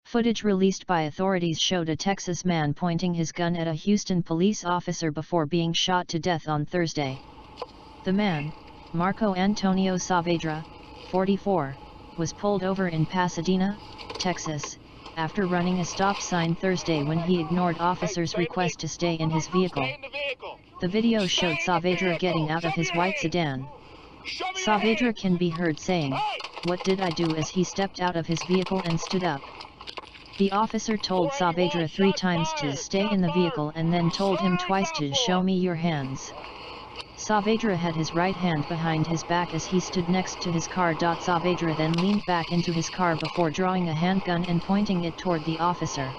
Footage released by authorities showed a Texas man pointing his gun at a Houston police officer before being shot to death on Thursday. The man, Marco Antonio Saavedra, 44, was pulled over in Pasadena, Texas, after running a stop sign Thursday when he ignored officers' request to stay in his vehicle. The video showed Saavedra getting out of his white sedan. Saavedra can be heard saying, "What did I do?" as he stepped out of his vehicle and stood up. The officer told Saavedra 3 times to stay in the vehicle and then told him twice to show me your hands. Saavedra had his right hand behind his back as he stood next to his car. Saavedra then leaned back into his car before drawing a handgun and pointing it toward the officer.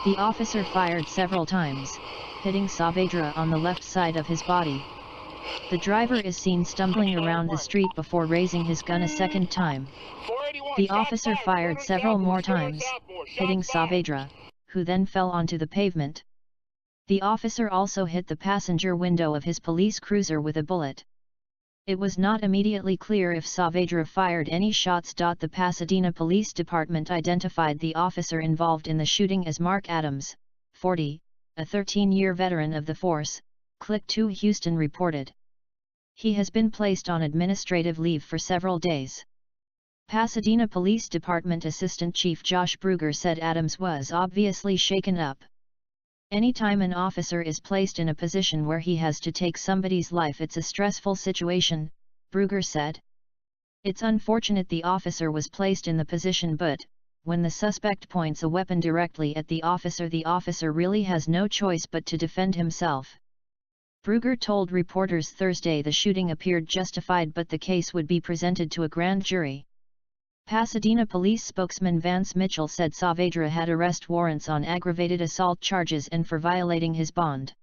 The officer fired several times, hitting Saavedra on the left side of his body. The driver is seen stumbling around the street before raising his gun a second time. The officer fired several more times, hitting Saavedra, who then fell onto the pavement. The officer also hit the passenger window of his police cruiser with a bullet. It was not immediately clear if Saavedra fired any shots. The Pasadena Police Department identified the officer involved in the shooting as Mark Adams, 40, a 13-year veteran of the force, Click 2 Houston reported. He has been placed on administrative leave for several days. Pasadena Police Department Assistant Chief Josh Bruger said Adams was obviously shaken up. Anytime an officer is placed in a position where he has to take somebody's life, it's a stressful situation, Bruger said. It's unfortunate the officer was placed in the position, but when the suspect points a weapon directly at the officer really has no choice but to defend himself. Bruger told reporters Thursday the shooting appeared justified, but the case would be presented to a grand jury. Pasadena police spokesman Vance Mitchell said Saavedra had arrest warrants on aggravated assault charges and for violating his bond.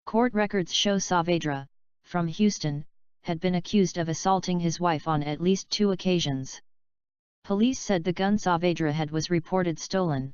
Court records show Saavedra, from Houston, had been accused of assaulting his wife on at least 2 occasions. Police said the gun Saavedra had was reported stolen.